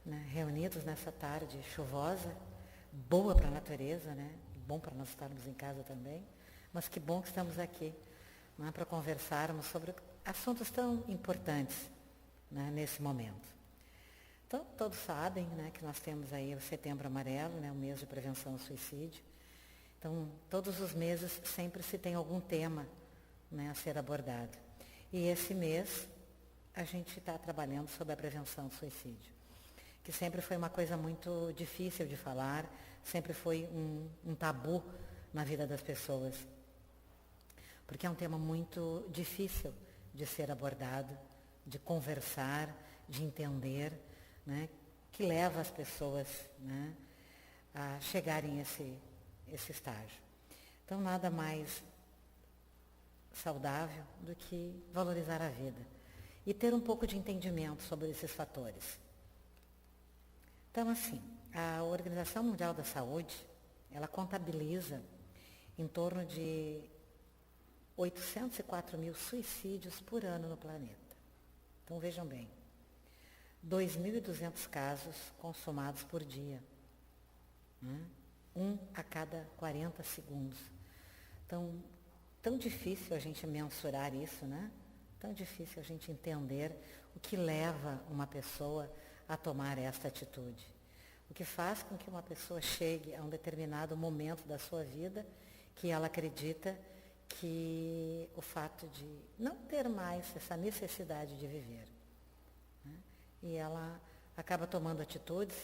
né, reunidos nessa tarde chuvosa, boa para a natureza, né? Bom para nós estarmos em casa também, mas que bom que estamos aqui, né, para conversarmos sobre assuntos tão importantes, né, nesse momento. Então, todos sabem, né, que nós temos aí o Setembro Amarelo, né, o mês de prevenção ao suicídio. Então, todos os meses sempre se tem algum tema, né, a ser abordado. E esse mês a gente está trabalhando sobre a prevenção do suicídio, que sempre foi uma coisa muito difícil de falar, sempre foi um tabu na vida das pessoas, porque é um tema muito difícil de ser abordado, de conversar, de entender, né, que leva as pessoas, né, a chegarem a esse estágio. Então, nada mais saudável do que valorizar a vida e ter um pouco de entendimento sobre esses fatores. Então, assim, a Organização Mundial da Saúde, ela contabiliza em torno de 804 mil suicídios por ano no planeta. Então, vejam bem, 2.200 casos consumados por dia, né? Um a cada 40 segundos. Então, tão difícil a gente mensurar isso, né? Tão difícil a gente entender o que leva uma pessoa a tomar esta atitude. O que faz com que uma pessoa chegue a um determinado momento da sua vida que ela acredita que o fato de não ter mais essa necessidade de viver, né? E ela acaba tomando atitudes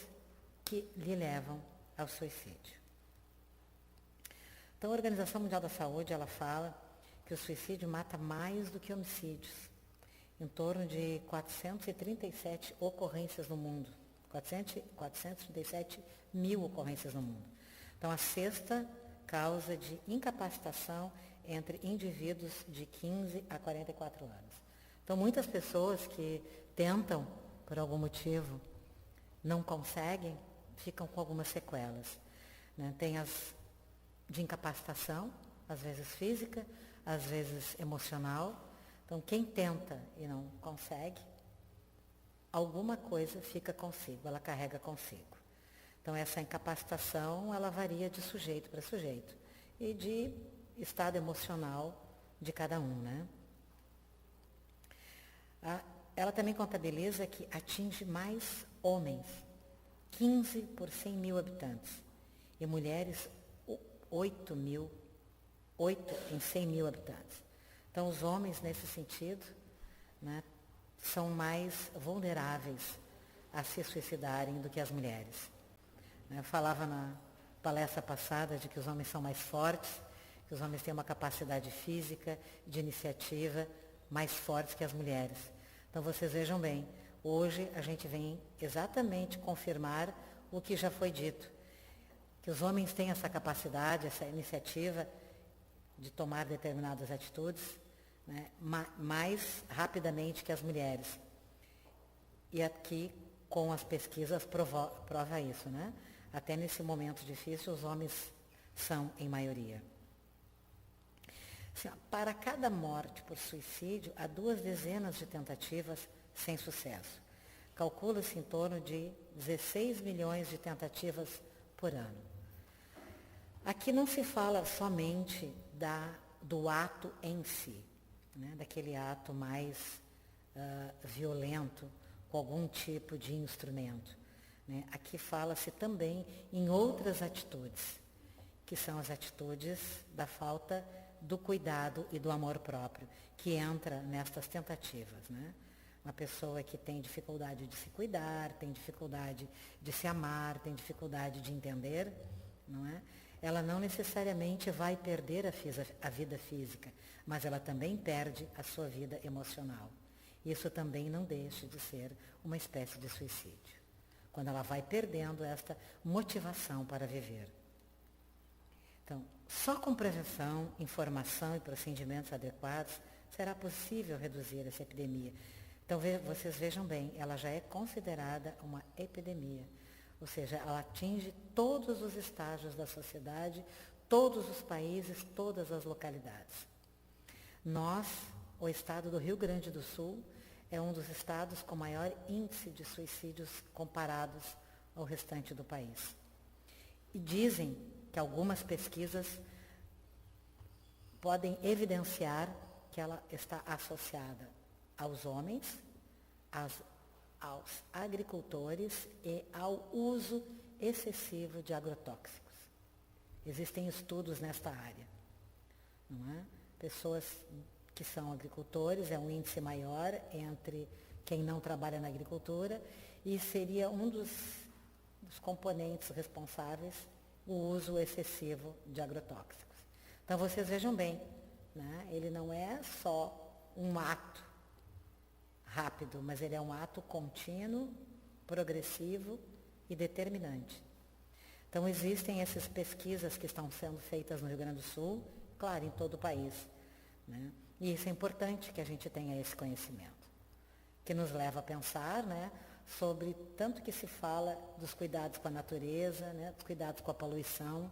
que lhe levam ao suicídio. Então, a Organização Mundial da Saúde, ela fala que o suicídio mata mais do que homicídios, em torno de 437 ocorrências no mundo, 437 mil ocorrências no mundo. Então, a sexta causa de incapacitação entre indivíduos de 15 a 44 anos. Então, muitas pessoas que tentam, por algum motivo, não conseguem, ficam com algumas sequelas, né? Tem as de incapacitação, às vezes física, às vezes emocional. Então, quem tenta e não consegue, alguma coisa fica consigo, ela carrega consigo. Então, essa incapacitação, ela varia de sujeito para sujeito e de estado emocional de cada um, né? Ela também contabiliza que atinge mais homens, 15 por 100 mil habitantes, e mulheres, 8 em 100 mil habitantes. Então, os homens, nesse sentido, né, são mais vulneráveis a se suicidarem do que as mulheres. Eu falava na palestra passada de que os homens são mais fortes, que os homens têm uma capacidade física, de iniciativa, mais fortes que as mulheres. Então, vocês vejam bem, hoje a gente vem exatamente confirmar o que já foi dito, que os homens têm essa capacidade, essa iniciativa de tomar determinadas atitudes, né, mais rapidamente que as mulheres. E aqui, com as pesquisas, prova isso, né? Até nesse momento difícil, os homens são em maioria. Assim, para cada morte por suicídio, há 2 dezenas de tentativas sem sucesso. Calcula-se em torno de 16 milhões de tentativas por ano. Aqui não se fala somente do ato em si, né? Daquele ato mais violento, com algum tipo de instrumento, né? Aqui fala-se também em outras atitudes, que são as atitudes da falta do cuidado e do amor próprio, que entra nestas tentativas, né? Uma pessoa que tem dificuldade de se cuidar, tem dificuldade de se amar, tem dificuldade de entender, não é? Ela não necessariamente vai perder a vida física, mas ela também perde a sua vida emocional. Isso também não deixa de ser uma espécie de suicídio, quando ela vai perdendo esta motivação para viver. Então, só com prevenção, informação e procedimentos adequados será possível reduzir essa epidemia. Então, vocês vejam bem, ela já é considerada uma epidemia. Ou seja, ela atinge todos os estágios da sociedade, todos os países, todas as localidades. Nós, o estado do Rio Grande do Sul, é um dos estados com maior índice de suicídios comparados ao restante do país. E dizem que algumas pesquisas podem evidenciar que ela está associada aos homens, aos agricultores e ao uso excessivo de agrotóxicos. Existem estudos nesta área, não é? Pessoas que são agricultores, é um índice maior entre quem não trabalha na agricultura, e seria um dos componentes responsáveis o uso excessivo de agrotóxicos. Então vocês vejam bem, né? Ele não é só um ato rápido, mas ele é um ato contínuo, progressivo e determinante. Então existem essas pesquisas que estão sendo feitas no Rio Grande do Sul, claro, em todo o país, né? E isso é importante que a gente tenha esse conhecimento, que nos leva a pensar, né, sobre tanto que se fala dos cuidados com a natureza, né, dos cuidados com a poluição.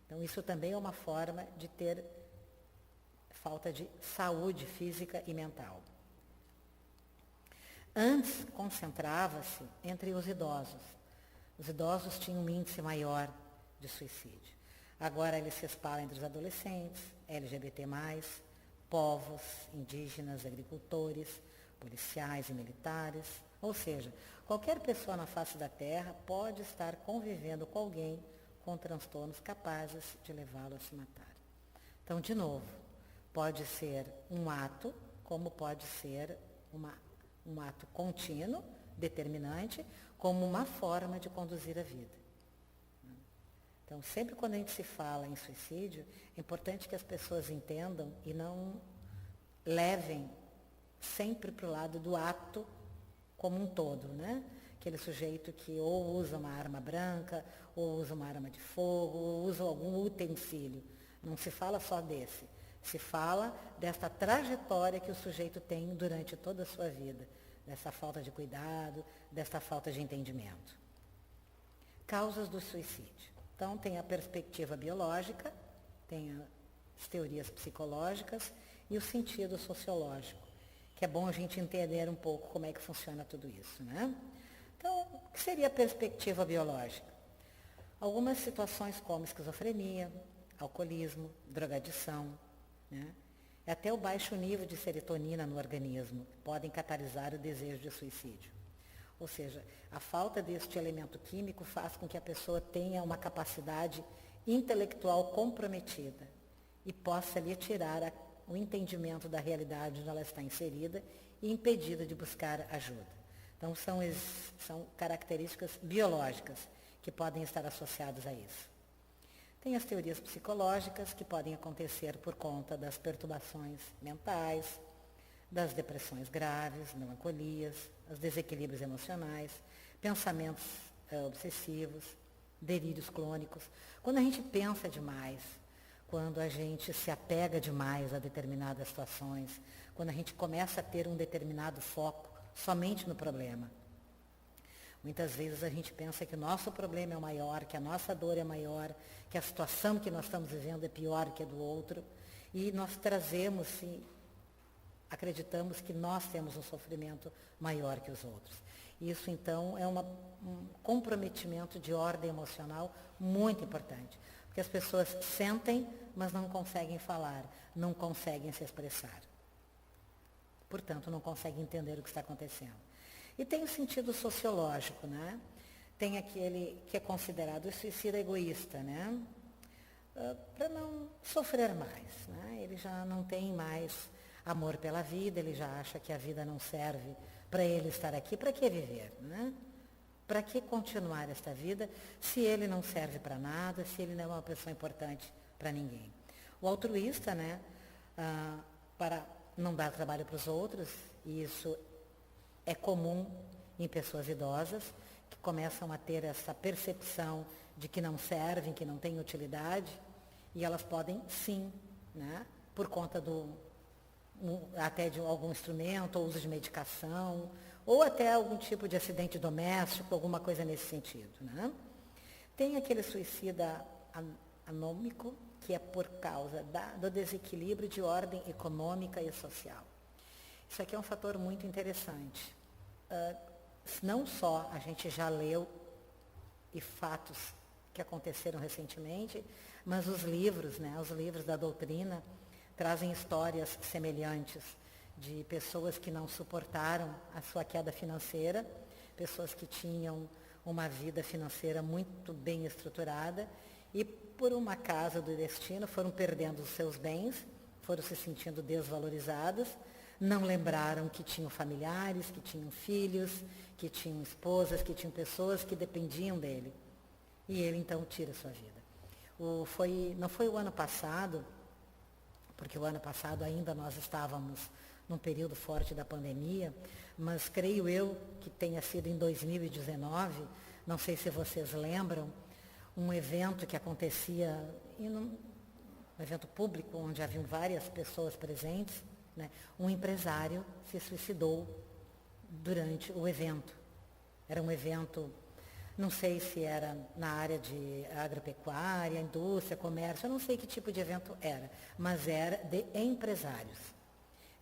Então isso também é uma forma de ter falta de saúde física e mental. Antes concentrava-se entre os idosos. Os idosos tinham um índice maior de suicídio. Agora ele se espalha entre os adolescentes, LGBT+, povos, indígenas, agricultores, policiais e militares. Ou seja, qualquer pessoa na face da Terra pode estar convivendo com alguém com transtornos capazes de levá-lo a se matar. Então, de novo, pode ser um ato, como pode ser um ato contínuo, determinante, como uma forma de conduzir a vida. Então, sempre quando a gente se fala em suicídio, é importante que as pessoas entendam e não levem sempre para o lado do ato como um todo, né? Aquele sujeito que ou usa uma arma branca, ou usa uma arma de fogo, ou usa algum utensílio. Não se fala só desse. Se fala desta trajetória que o sujeito tem durante toda a sua vida, dessa falta de cuidado, dessa falta de entendimento. Causas do suicídio. Então, tem a perspectiva biológica, tem as teorias psicológicas e o sentido sociológico, que é bom a gente entender um pouco como é que funciona tudo isso, né? Então, o que seria a perspectiva biológica? Algumas situações como esquizofrenia, alcoolismo, drogadição, né? Até o baixo nível de serotonina no organismo podem catalisar o desejo de suicídio. Ou seja, a falta deste elemento químico faz com que a pessoa tenha uma capacidade intelectual comprometida e possa lhe tirar o entendimento da realidade onde ela está inserida e impedida de buscar ajuda. Então, são características biológicas que podem estar associadas a isso. Tem as teorias psicológicas que podem acontecer por conta das perturbações mentais, das depressões graves, melancolias, os desequilíbrios emocionais, pensamentos obsessivos, delírios clônicos. Quando a gente pensa demais, quando a gente se apega demais a determinadas situações, quando a gente começa a ter um determinado foco somente no problema. Muitas vezes a gente pensa que o nosso problema é o maior, que a nossa dor é maior, que a situação que nós estamos vivendo é pior que a do outro, e nós trazemos e acreditamos que nós temos um sofrimento maior que os outros. Isso, então, é um comprometimento de ordem emocional muito importante, porque as pessoas sentem, mas não conseguem falar, não conseguem se expressar. Portanto, não conseguem entender o que está acontecendo. E tem o sentido sociológico, né? Tem aquele que é considerado o suicida egoísta, né? Para não sofrer mais, né? Ele já não tem mais amor pela vida, ele já acha que a vida não serve para ele estar aqui. Para que viver, né? Para que continuar esta vida se ele não serve para nada, se ele não é uma pessoa importante para ninguém? O altruísta, né? Para não dar trabalho para os outros, e isso é comum em pessoas idosas, que começam a ter essa percepção de que não servem, que não têm utilidade, e elas podem, sim, né, por conta até de algum instrumento, ou uso de medicação, ou até algum tipo de acidente doméstico, alguma coisa nesse sentido, né? Tem aquele suicida anômico, que é por causa do desequilíbrio de ordem econômica e social. Isso aqui é um fator muito interessante. Não só a gente já leu e fatos que aconteceram recentemente, mas os livros, né, os livros da doutrina, trazem histórias semelhantes de pessoas que não suportaram a sua queda financeira, pessoas que tinham uma vida financeira muito bem estruturada e, por uma causa do destino, foram perdendo os seus bens, foram se sentindo desvalorizadas, não lembraram que tinham familiares, que tinham filhos, que tinham esposas, que tinham pessoas que dependiam dele. E ele, então, tira a sua vida. Não foi o ano passado, porque o ano passado ainda nós estávamos num período forte da pandemia, mas creio eu que tenha sido em 2019, não sei se vocês lembram, um evento que acontecia, um evento público, onde haviam várias pessoas presentes, né? Um empresário se suicidou durante o evento. Era um evento, não sei se era na área de agropecuária, indústria, comércio, eu não sei que tipo de evento era, mas era de empresários.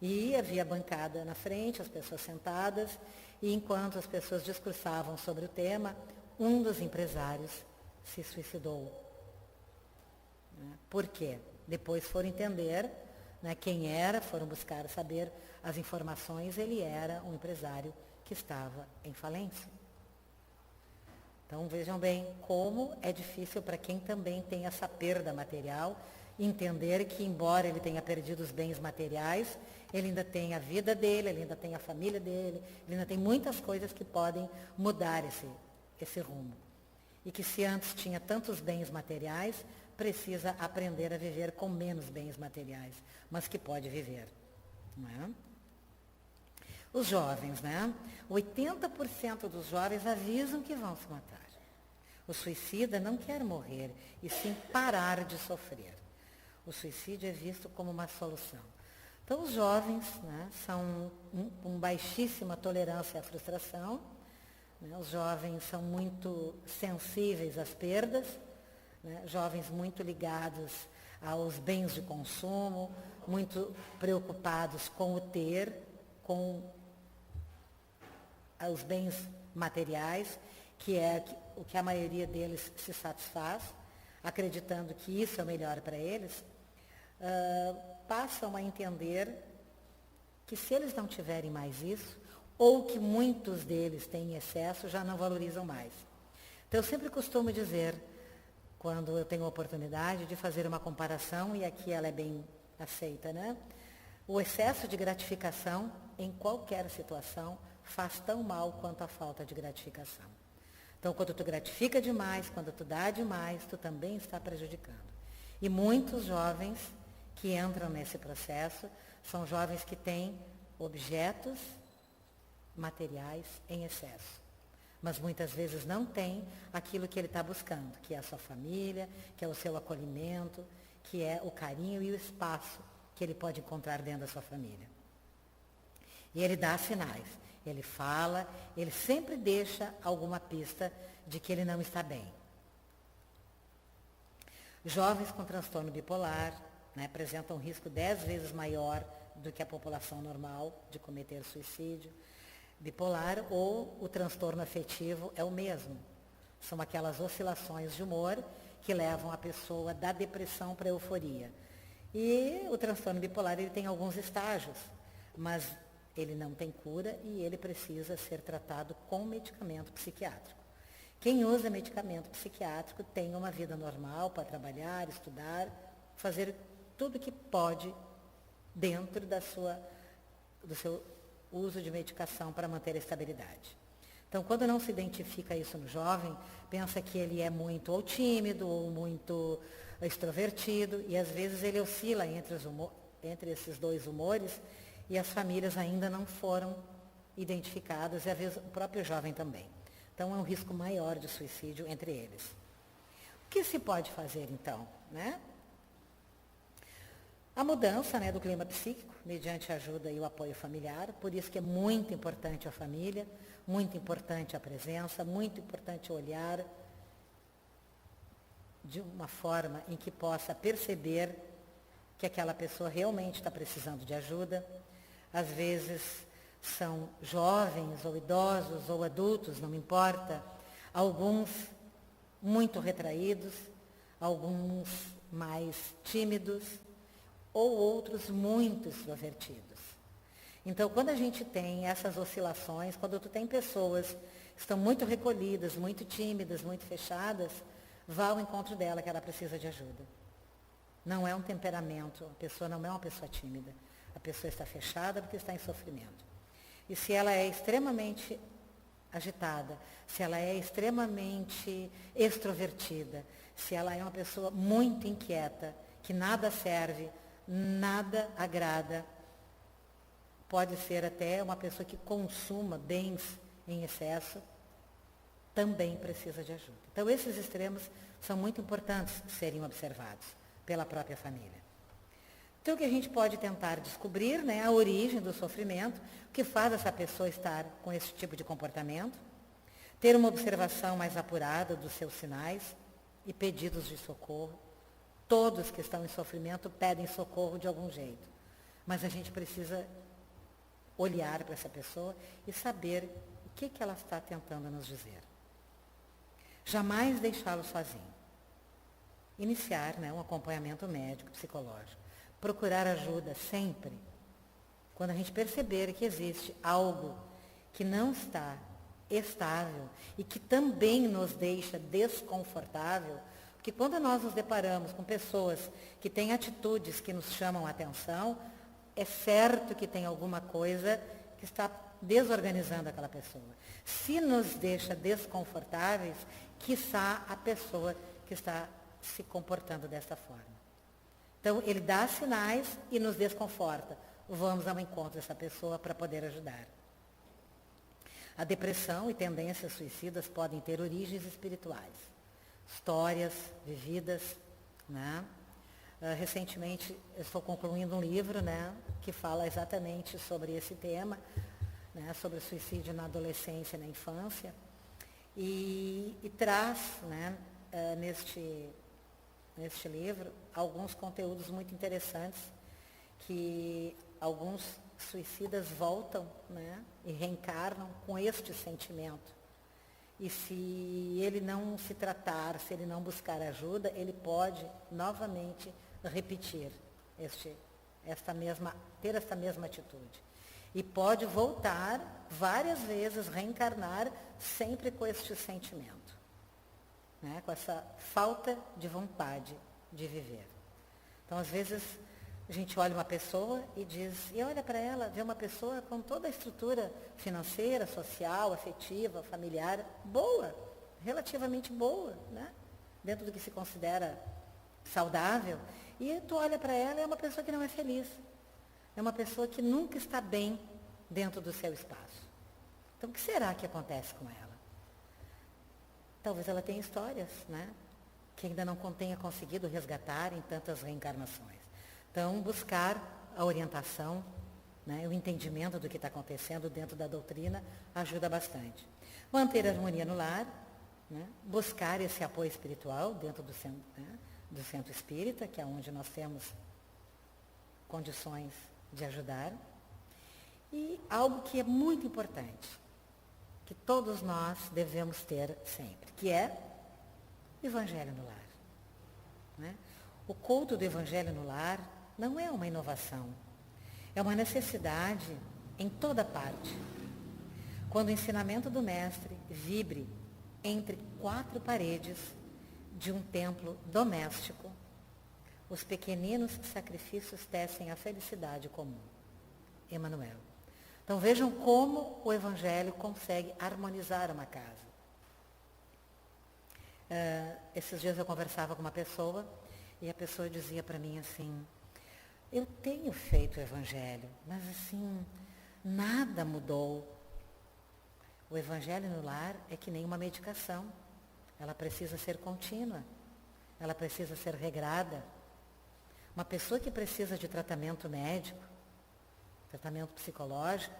E havia bancada na frente, as pessoas sentadas, e enquanto as pessoas discursavam sobre o tema, um dos empresários se suicidou. Por quê? Depois foram entender, né, quem era, foram buscar saber as informações, ele era um empresário que estava em falência. Então vejam bem como é difícil para quem também tem essa perda material, entender que embora ele tenha perdido os bens materiais, ele ainda tem a vida dele, ele ainda tem a família dele, ele ainda tem muitas coisas que podem mudar esse rumo. E que se antes tinha tantos bens materiais, precisa aprender a viver com menos bens materiais, mas que pode viver. Não é? Os jovens, né? 80% dos jovens avisam que vão se matar. O suicida não quer morrer, e sim parar de sofrer. O suicídio é visto como uma solução. Então, os jovens, né, são com baixíssima tolerância à frustração, né? Os jovens são muito sensíveis às perdas, né? Jovens muito ligados aos bens de consumo, muito preocupados com o ter, com os bens materiais, que é o que a maioria deles se satisfaz, acreditando que isso é o melhor para eles, passam a entender que se eles não tiverem mais isso, ou que muitos deles têm excesso, já não valorizam mais. Então, eu sempre costumo dizer, quando eu tenho a oportunidade de fazer uma comparação, e aqui ela é bem aceita, né? O excesso de gratificação, em qualquer situação, faz tão mal quanto a falta de gratificação. Então, quando tu gratifica demais, quando tu dá demais, tu também está prejudicando. E muitos jovens que entram nesse processo são jovens que têm objetos materiais em excesso. Mas muitas vezes não tem aquilo que ele está buscando, que é a sua família, que é o seu acolhimento, que é o carinho e o espaço que ele pode encontrar dentro da sua família. E ele dá sinais, ele fala, ele sempre deixa alguma pista de que ele não está bem. Jovens com transtorno bipolar, né, apresentam um risco 10 vezes maior do que a população normal de cometer suicídio. Bipolar ou o transtorno afetivo é o mesmo. São aquelas oscilações de humor que levam a pessoa da depressão para a euforia. E o transtorno bipolar ele tem alguns estágios, mas ele não tem cura e ele precisa ser tratado com medicamento psiquiátrico. Quem usa medicamento psiquiátrico tem uma vida normal para trabalhar, estudar, fazer tudo que pode dentro do seu uso de medicação para manter a estabilidade. Então, quando não se identifica isso no jovem, pensa que ele é muito ou tímido ou muito extrovertido, e às vezes ele oscila entre esses dois humores, e as famílias ainda não foram identificadas, e às vezes o próprio jovem também. Então, é um risco maior de suicídio entre eles. O que se pode fazer, então, né? A mudança, né, do clima psíquico, mediante a ajuda e o apoio familiar, por isso que é muito importante a família, muito importante a presença, muito importante o olhar de uma forma em que possa perceber que aquela pessoa realmente está precisando de ajuda. às vezes são jovens ou idosos ou adultos, não me importa, alguns muito retraídos, alguns mais tímidos ou outros muito extrovertidos. Então, quando a gente tem essas oscilações, quando tu tem pessoas que estão muito recolhidas, muito tímidas, muito fechadas, vá ao encontro dela que ela precisa de ajuda. Não é um temperamento, a pessoa não é uma pessoa tímida. A pessoa está fechada porque está em sofrimento. E se ela é extremamente agitada, se ela é extremamente extrovertida, se ela é uma pessoa muito inquieta, que nada serve, nada agrada, pode ser até uma pessoa que consuma bens em excesso, também precisa de ajuda. Então, esses extremos são muito importantes de serem observados pela própria família. Então, o que a gente pode tentar descobrir, né, a origem do sofrimento, o que faz essa pessoa estar com esse tipo de comportamento, ter uma observação mais apurada dos seus sinais e pedidos de socorro. Todos que estão em sofrimento pedem socorro de algum jeito, mas a gente precisa olhar para essa pessoa e saber o que ela está tentando nos dizer. Jamais deixá-lo sozinho. Iniciar, né, um acompanhamento médico, psicológico. Procurar ajuda sempre. Quando a gente perceber que existe algo que não está estável e que também nos deixa desconfortável, porque quando nós nos deparamos com pessoas que têm atitudes que nos chamam a atenção, é certo que tem alguma coisa que está desorganizando aquela pessoa. Se nos deixa desconfortáveis, quiçá a pessoa que está se comportando dessa forma. Então, ele dá sinais e nos desconforta. Vamos ao encontro dessa pessoa para poder ajudar. A depressão e tendências suicidas podem ter origens espirituais. Histórias vividas, né? Recentemente, eu estou concluindo um livro, né, que fala exatamente sobre esse tema, né, sobre o suicídio na adolescência e na infância, e traz, né, neste livro alguns conteúdos muito interessantes que alguns suicidas voltam, né, e reencarnam com este sentimento. E se ele não se tratar, se ele não buscar ajuda, ele pode novamente repetir ter esta mesma atitude. E pode voltar várias vezes, reencarnar, sempre com este sentimento, né? Com essa falta de vontade de viver. Então, às vezes, a gente olha uma pessoa e olha para ela, vê uma pessoa com toda a estrutura financeira, social, afetiva, familiar, boa, relativamente boa, né? Dentro do que se considera saudável, e tu olha para ela e é uma pessoa que não é feliz. É uma pessoa que nunca está bem dentro do seu espaço. Então, o que será que acontece com ela? Talvez ela tenha histórias, né, que ainda não tenha conseguido resgatar em tantas reencarnações. Então, buscar a orientação, né, o entendimento do que está acontecendo dentro da doutrina ajuda bastante. Manter a harmonia no lar, né, buscar esse apoio espiritual dentro do centro, né, do centro espírita, que é onde nós temos condições de ajudar. E algo que é muito importante, que todos nós devemos ter sempre, que é o Evangelho no lar. Né? O culto do Evangelho no lar não é uma inovação, é uma necessidade em toda parte. Quando o ensinamento do Mestre vibre entre quatro paredes de um templo doméstico, os pequeninos sacrifícios tecem a felicidade comum. Emmanuel. Então vejam como o Evangelho consegue harmonizar uma casa. Esses dias eu conversava com uma pessoa e a pessoa dizia para mim assim: eu tenho feito o Evangelho, mas assim, nada mudou. O Evangelho no lar é que nem uma medicação. Ela precisa ser contínua, ela precisa ser regrada. Uma pessoa que precisa de tratamento médico, tratamento psicológico,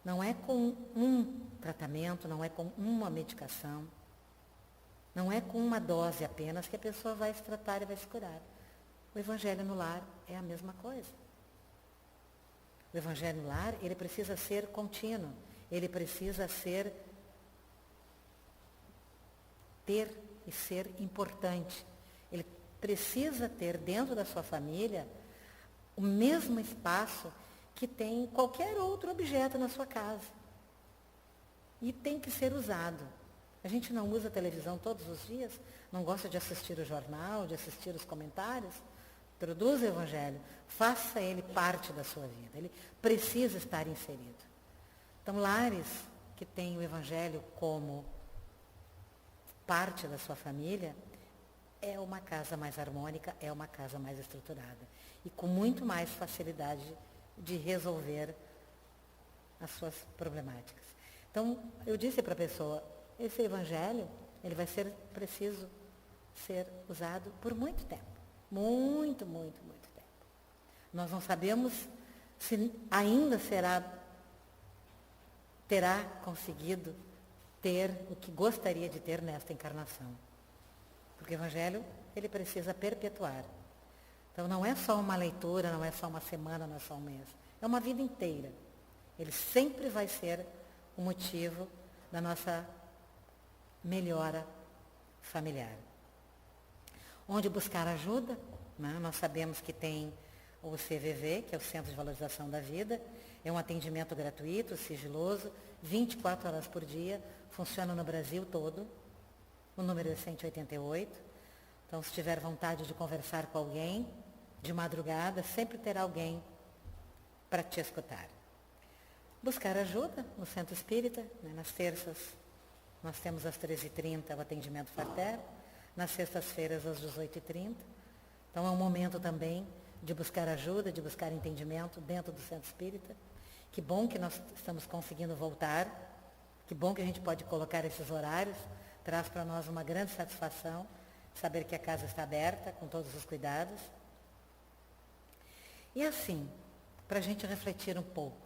não é com um tratamento, não é com uma medicação, não é com uma dose apenas que a pessoa vai se tratar e vai se curar. O Evangelho no lar é a mesma coisa. O evangelho no lar, ele precisa ser contínuo, ele precisa ter e ser importante. Ele precisa ter dentro da sua família o mesmo espaço que tem qualquer outro objeto na sua casa. E tem que ser usado. A gente não usa a televisão todos os dias, não gosta de assistir o jornal, de assistir os comentários. Introduza o evangelho, faça ele parte da sua vida. Ele precisa estar inserido. Então, lares que têm o evangelho como parte da sua família, é uma casa mais harmônica, é uma casa mais estruturada. E com muito mais facilidade de resolver as suas problemáticas. Então, eu disse para a pessoa, esse evangelho, ele vai ser preciso ser usado por muito tempo. Muito, muito, muito tempo. Nós não sabemos se ainda terá conseguido ter o que gostaria de ter nesta encarnação. Porque o evangelho, ele precisa perpetuar. Então não é só uma leitura, não é só uma semana, não é só um mês. É uma vida inteira. Ele sempre vai ser o motivo da nossa melhora familiar. Onde buscar ajuda, né? Nós sabemos que tem o CVV, que é o Centro de Valorização da Vida, é um atendimento gratuito, sigiloso, 24 horas por dia, funciona no Brasil todo, o número é 188, então se tiver vontade de conversar com alguém, de madrugada, sempre terá alguém para te escutar. Buscar ajuda no Centro Espírita, né? Nas terças nós temos às 13h30 o atendimento fraterno, nas sextas-feiras às 18h30. Então é um momento também de buscar ajuda, de buscar entendimento dentro do Centro Espírita. Que bom que nós estamos conseguindo voltar, que bom que a gente pode colocar esses horários, traz para nós uma grande satisfação saber que a casa está aberta, com todos os cuidados. E assim, para a gente refletir um pouco,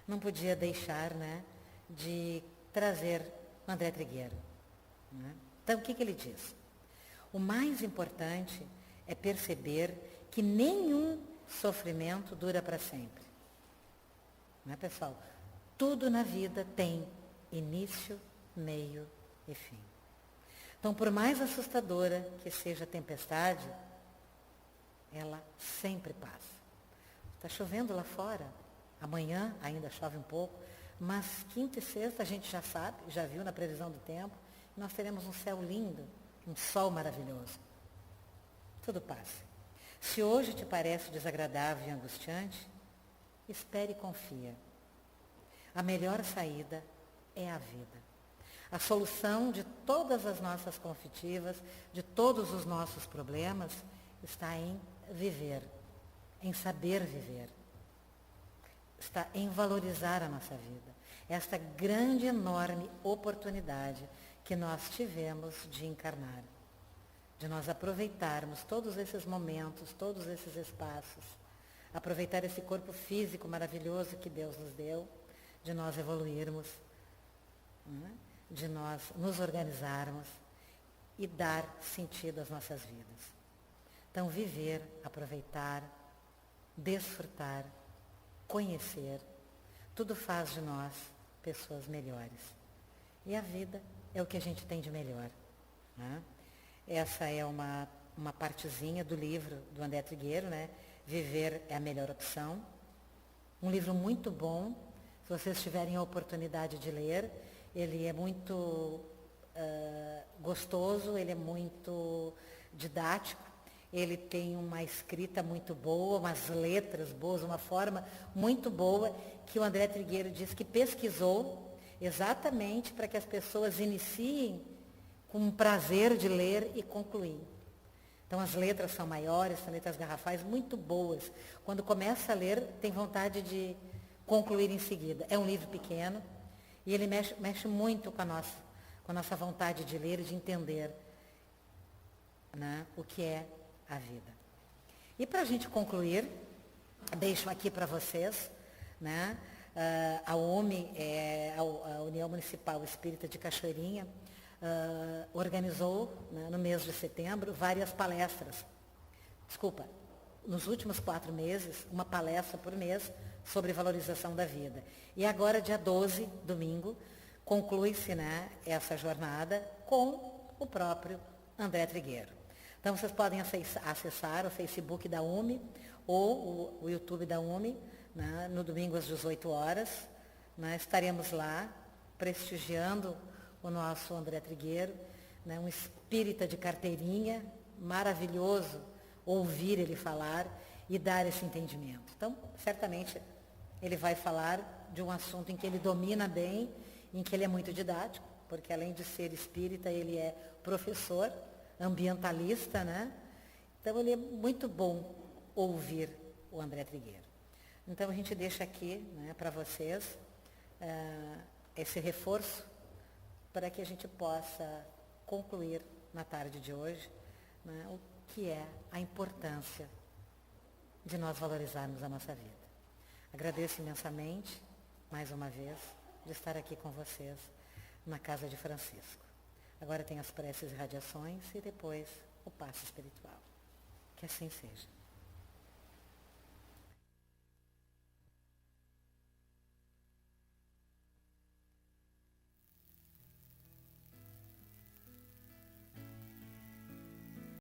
não podia deixar, né, de trazer o André Trigueiro. Né? Então, o que ele diz? O mais importante é perceber que nenhum sofrimento dura para sempre. Não é, pessoal? Tudo na vida tem início, meio e fim. Então, por mais assustadora que seja a tempestade, ela sempre passa. Está chovendo lá fora, amanhã ainda chove um pouco, mas quinta e sexta a gente já sabe, já viu na previsão do tempo, nós teremos um céu lindo, um sol maravilhoso. Tudo passa. Se hoje te parece desagradável e angustiante, espere e confia. A melhor saída é a vida. A solução de todas as nossas conflitivas, de todos os nossos problemas, está em viver, em saber viver. Está em valorizar a nossa vida. Esta grande, enorme oportunidade que nós tivemos de encarnar. De nós aproveitarmos todos esses momentos, todos esses espaços. Aproveitar esse corpo físico maravilhoso que Deus nos deu, de nós evoluirmos, né? De nós nos organizarmos e dar sentido às nossas vidas. Então, viver, aproveitar, desfrutar, conhecer, tudo faz de nós pessoas melhores. E a vida é o que a gente tem de melhor. Né? Essa é uma partezinha do livro do André Trigueiro, né? Viver é a melhor opção. Um livro muito bom, se vocês tiverem a oportunidade de ler. Ele é muito gostoso, ele é muito didático, ele tem uma escrita muito boa, umas letras boas, uma forma muito boa, que o André Trigueiro diz que pesquisou exatamente para que as pessoas iniciem com o prazer de ler e concluir. Então as letras são maiores, são letras garrafais, muito boas. Quando começa a ler, tem vontade de concluir em seguida. É um livro pequeno, e ele mexe muito com a nossa vontade de ler e de entender, né, o que é a vida. E para a gente concluir, deixo aqui para vocês, né, a UME, a União Municipal Espírita de Cachoeirinha, organizou, né, no mês de setembro, várias palestras. Nos últimos 4 meses, uma palestra por mês sobre valorização da vida. E agora, dia 12, domingo, conclui-se, né, essa jornada com o próprio André Trigueiro. Então, vocês podem acessar o Facebook da UME ou o YouTube da UME, né, no domingo às 18 horas. Né, estaremos lá prestigiando o nosso André Trigueiro, né, um espírita de carteirinha, maravilhoso ouvir ele falar e dar esse entendimento. Então, certamente, ele vai falar de um assunto em que ele domina bem, em que ele é muito didático, porque além de ser espírita, ele é professor, ambientalista, né? Então, ele é muito bom ouvir o André Trigueiro. Então, a gente deixa aqui, né, para vocês esse reforço para que a gente possa concluir na tarde de hoje, né, o que é a importância de nós valorizarmos a nossa vida. Agradeço imensamente, mais uma vez, de estar aqui com vocês na Casa de Francisco. Agora tem as preces e radiações e depois o passe espiritual. Que assim seja.